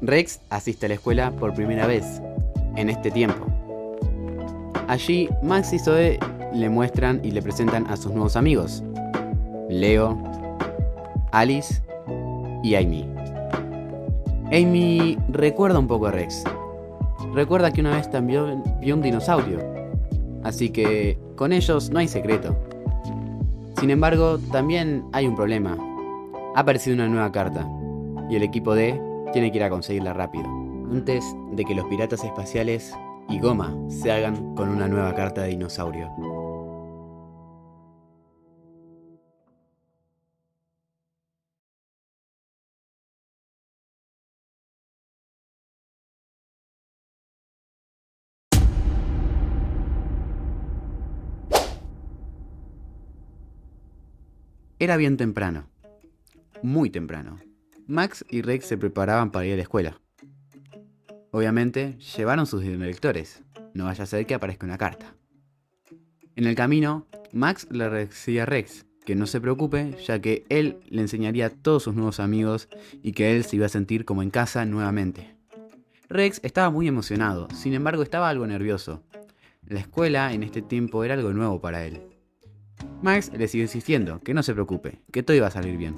Rex asiste a la escuela por primera vez en este tiempo. Allí, Max y Zoe le muestran y le presentan a sus nuevos amigos, Leo, Alice y Amy. Amy recuerda un poco a Rex. Recuerda que una vez también vio un dinosaurio, así que con ellos no hay secreto. Sin embargo, también hay un problema. Ha aparecido una nueva carta y el equipo D tiene que ir a conseguirla rápido, antes de que los piratas espaciales y Goma se hagan con una nueva carta de dinosaurio. Era bien temprano, muy temprano. Max y Rex se preparaban para ir a la escuela. Obviamente, llevaron sus directores, no vaya a ser que aparezca una carta. En el camino, Max le decía a Rex que no se preocupe, ya que él le enseñaría a todos sus nuevos amigos y que él se iba a sentir como en casa nuevamente. Rex estaba muy emocionado, sin embargo estaba algo nervioso. La escuela en este tiempo era algo nuevo para él. Max le siguió insistiendo que no se preocupe, que todo iba a salir bien.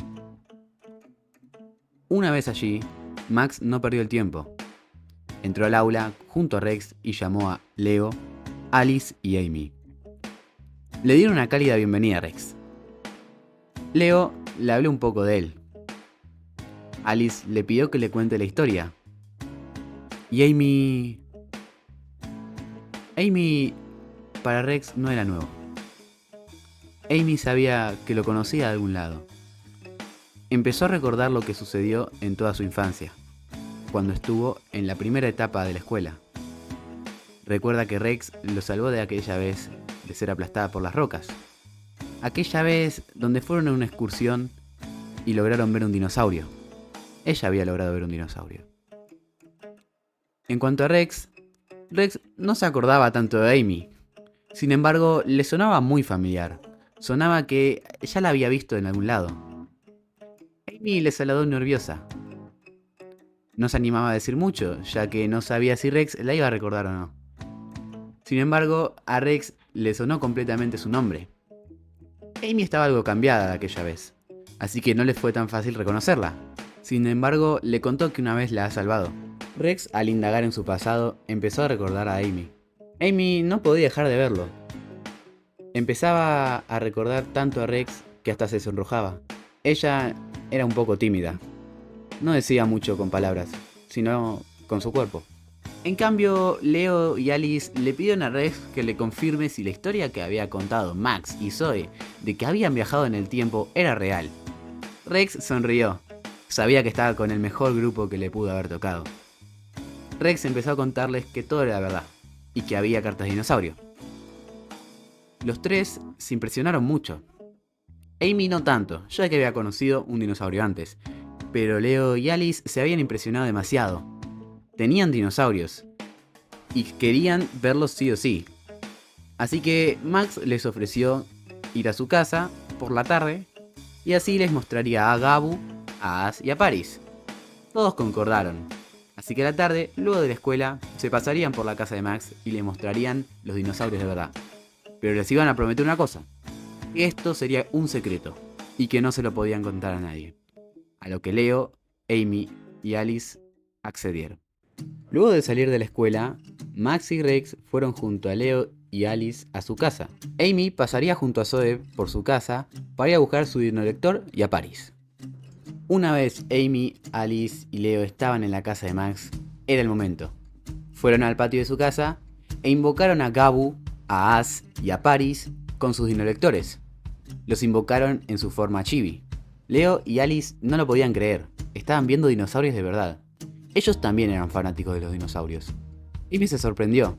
Una vez allí, Max no perdió el tiempo. Entró al aula junto a Rex y llamó a Leo, Alice y Amy. Le dieron una cálida bienvenida a Rex. Leo le habló un poco de él. Alice le pidió que le cuente la historia. Y Amy para Rex no era nuevo. Amy sabía que lo conocía de algún lado. Empezó a recordar lo que sucedió en toda su infancia, cuando estuvo en la primera etapa de la escuela. Recuerda que Rex lo salvó de aquella vez de ser aplastada por las rocas. Aquella vez donde fueron a una excursión y lograron ver un dinosaurio. Ella había logrado ver un dinosaurio. En cuanto a Rex no se acordaba tanto de Amy. Sin embargo, le sonaba muy familiar. Sonaba que ya la había visto en algún lado. Amy le saludó nerviosa. No se animaba a decir mucho, ya que no sabía si Rex la iba a recordar o no. Sin embargo, a Rex le sonó completamente su nombre. Amy estaba algo cambiada de aquella vez, así que no le fue tan fácil reconocerla. Sin embargo, le contó que una vez la ha salvado. Rex, al indagar en su pasado, empezó a recordar a Amy. Amy no podía dejar de verlo. Empezaba a recordar tanto a Rex que hasta se sonrojaba. Ella era un poco tímida. No decía mucho con palabras, sino con su cuerpo. En cambio, Leo y Alice le pidieron a Rex que le confirme si la historia que había contado Max y Zoe de que habían viajado en el tiempo era real. Rex sonrió. Sabía que estaba con el mejor grupo que le pudo haber tocado. Rex empezó a contarles que todo era verdad y que había cartas de dinosaurio. Los tres se impresionaron mucho. Amy no tanto, ya que había conocido un dinosaurio antes, pero Leo y Alice se habían impresionado demasiado. Tenían dinosaurios y querían verlos sí o sí. Así que Max les ofreció ir a su casa por la tarde y así les mostraría a Gabu, a As y a Paris. Todos concordaron. Así que a la tarde, luego de la escuela, se pasarían por la casa de Max y le mostrarían los dinosaurios de verdad. Pero les iban a prometer una cosa: que esto sería un secreto y que no se lo podían contar a nadie. A lo que Leo, Amy y Alice accedieron. Luego de salir de la escuela, Max y Rex fueron junto a Leo y Alice a su casa. Amy pasaría junto a Zoe por su casa para ir a buscar su dinolector y a Paris. Una vez Amy, Alice y Leo estaban en la casa de Max, era el momento. Fueron al patio de su casa e invocaron a Gabu, a As y a Paris con sus dinolectores. Los invocaron en su forma chibi. Leo y Alice no lo podían creer, estaban viendo dinosaurios de verdad. Ellos también eran fanáticos de los dinosaurios. Amy se sorprendió.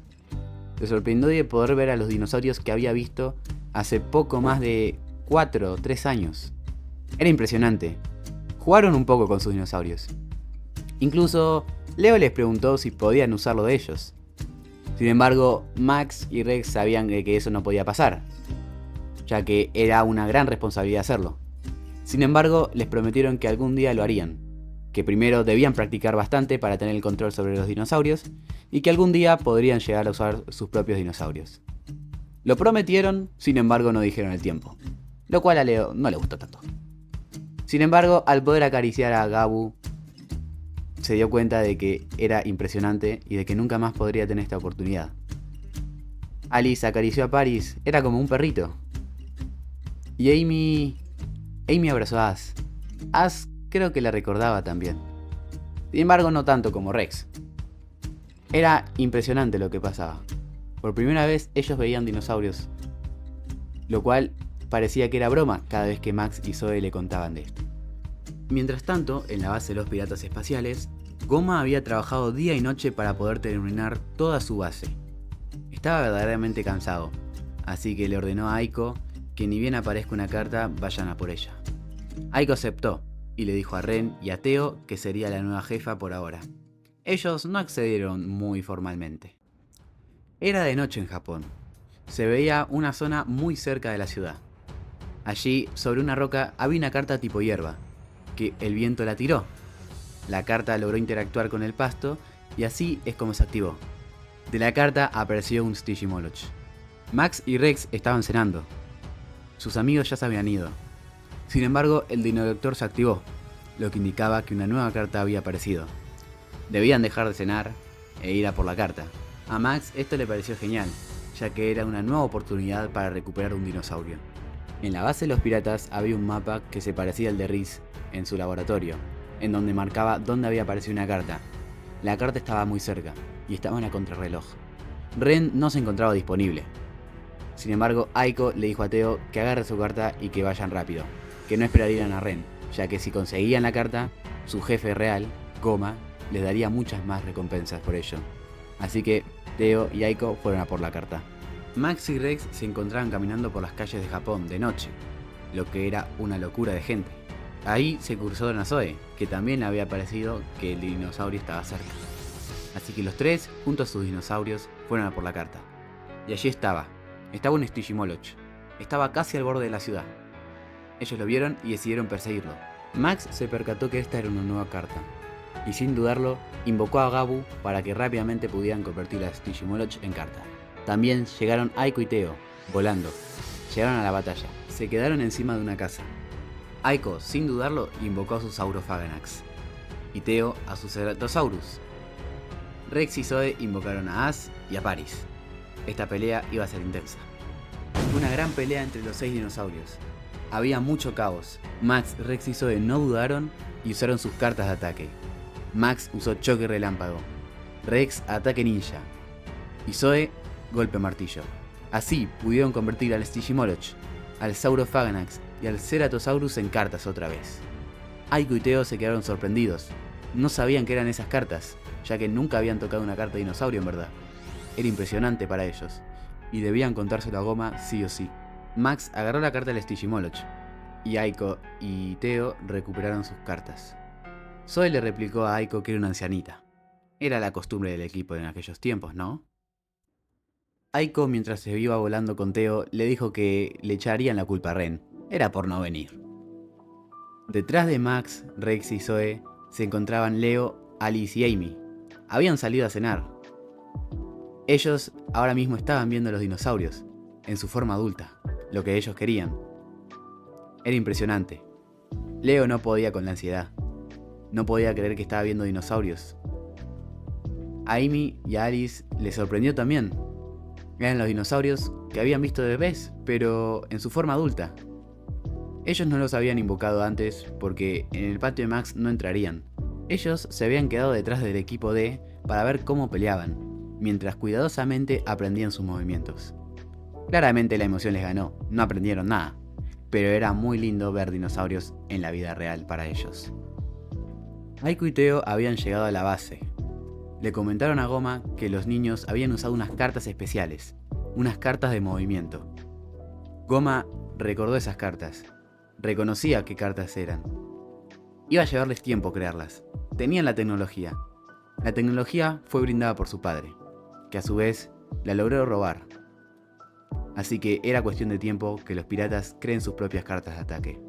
Se sorprendió de poder ver a los dinosaurios que había visto hace poco más de 4 o 3 años. Era impresionante. Jugaron un poco con sus dinosaurios. Incluso Leo les preguntó si podían usarlo de ellos. Sin embargo, Max y Rex sabían que eso no podía pasar, ya que era una gran responsabilidad hacerlo. Sin embargo, les prometieron que algún día lo harían. que primero debían practicar bastante para tener el control sobre los dinosaurios y que algún día podrían llegar a usar sus propios dinosaurios. Lo prometieron, sin embargo no dijeron el tiempo, lo cual a Leo no le gustó tanto. Sin embargo, al poder acariciar a Gabu, se dio cuenta de que era impresionante y de que nunca más podría tener esta oportunidad. Alice acarició a Paris, era como un perrito. Y Amy abrazó a Ash. Ash creo que la recordaba también. Sin embargo, no tanto como Rex. Era impresionante lo que pasaba. Por primera vez ellos veían dinosaurios, lo cual parecía que era broma cada vez que Max y Zoe le contaban de esto. Mientras tanto, en la base de los piratas espaciales, Goma había trabajado día y noche para poder terminar toda su base. Estaba verdaderamente cansado, así que le ordenó a Aiko que ni bien aparezca una carta, vayan a por ella. Aiko aceptó y le dijo a Ren y a Teo que sería la nueva jefa por ahora. Ellos no accedieron muy formalmente. Era de noche en Japón. Se veía una zona muy cerca de la ciudad. Allí, sobre una roca, había una carta tipo hierba, que el viento la tiró. La carta logró interactuar con el pasto y así es como se activó. De la carta apareció un Stygimoloch. Max y Rex estaban cenando. Sus amigos ya se habían ido. Sin embargo, el Dinodoctor se activó, lo que indicaba que una nueva carta había aparecido. Debían dejar de cenar e ir a por la carta. A Max esto le pareció genial, ya que era una nueva oportunidad para recuperar un dinosaurio. En la base de los piratas había un mapa que se parecía al de Rhys en su laboratorio, en donde marcaba dónde había aparecido una carta. La carta estaba muy cerca, y estaba en la contrarreloj. Ren no se encontraba disponible. Sin embargo, Aiko le dijo a Teo que agarre su carta y que vayan rápido, que no esperarían a Ren, ya que si conseguían la carta, su jefe real, Goma, les daría muchas más recompensas por ello. Así que Teo y Aiko fueron a por la carta. Max y Rex se encontraban caminando por las calles de Japón de noche, lo que era una locura de gente. Ahí se cruzaron a Zoe, que también había parecido que el dinosaurio estaba cerca. Así que los tres, junto a sus dinosaurios, fueron a por la carta. Y allí estaba un Stygimoloch. Estaba casi al borde de la ciudad. Ellos lo vieron y decidieron perseguirlo. Max se percató que esta era una nueva carta, y sin dudarlo, invocó a Gabu para que rápidamente pudieran convertir a Stygimoloch en carta. También llegaron Aiko y Teo, volando. Llegaron a la batalla. Se quedaron encima de una casa. Aiko, sin dudarlo, invocó a su Saurophaganax, y Teo a su Ceratosaurus. Rex y Zoe invocaron a Ash y a Paris. Esta pelea iba a ser intensa. Fue una gran pelea entre los 6 dinosaurios. Había mucho caos. Max, Rex y Zoe no dudaron y usaron sus cartas de ataque. Max usó choque relámpago, Rex ataque ninja y Zoe golpe martillo. Así pudieron convertir al Stygimoloch, al Saurophaganax y al Ceratosaurus en cartas otra vez. Aiko y Teo se quedaron sorprendidos. No sabían qué eran esas cartas, ya que nunca habían tocado una carta de dinosaurio en verdad. Era impresionante para ellos, y debían contárselo a Goma sí o sí. Max agarró la carta del Stygimoloch, y Aiko y Teo recuperaron sus cartas. Zoe le replicó a Aiko que era una ancianita. Era la costumbre del equipo en aquellos tiempos, ¿no? Aiko, mientras se iba volando con Teo, le dijo que le echarían la culpa a Ren. Era por no venir. Detrás de Max, Rex y Zoe se encontraban Leo, Alice y Amy. Habían salido a cenar. Ellos ahora mismo estaban viendo a los dinosaurios, en su forma adulta, lo que ellos querían. Era impresionante. Leo no podía con la ansiedad. No podía creer que estaba viendo dinosaurios. A Amy y a Alice les sorprendió también. Eran los dinosaurios que habían visto de bebés, pero en su forma adulta. Ellos no los habían invocado antes porque en el patio de Max no entrarían. Ellos se habían quedado detrás del equipo D para ver cómo peleaban, mientras cuidadosamente aprendían sus movimientos. Claramente la emoción les ganó, no aprendieron nada, pero era muy lindo ver dinosaurios en la vida real para ellos. Aiko y Teo habían llegado a la base. Le comentaron a Goma que los niños habían usado unas cartas especiales, unas cartas de movimiento. Goma recordó esas cartas, reconocía qué cartas eran. Iba a llevarles tiempo crearlas, tenían la tecnología. La tecnología fue brindada por su padre, que a su vez la logró robar. Así que era cuestión de tiempo que los piratas creen sus propias cartas de ataque.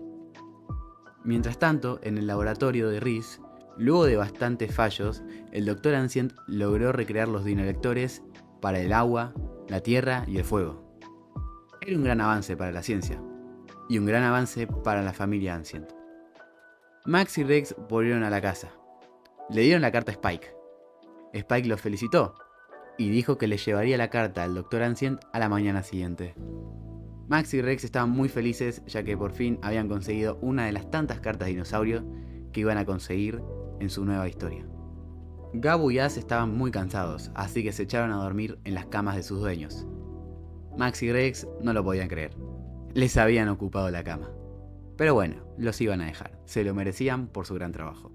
Mientras tanto, en el laboratorio de Rhys, Luego de bastantes fallos, el Dr. Ancient logró recrear los dinolectores para el agua, la tierra y el fuego. Era un gran avance para la ciencia, y un gran avance para la familia Ancient. Max y Rex volvieron a la casa. Le dieron la carta a Spike. Spike los felicitó, y dijo que le llevaría la carta al Dr. Ancient a la mañana siguiente. Max y Rex estaban muy felices ya que por fin habían conseguido una de las tantas cartas de dinosaurio que iban a conseguir en su nueva historia. Gabu y Ash estaban muy cansados, así que se echaron a dormir en las camas de sus dueños. Max y Rex no lo podían creer. Les habían ocupado la cama. Pero bueno, los iban a dejar, se lo merecían por su gran trabajo.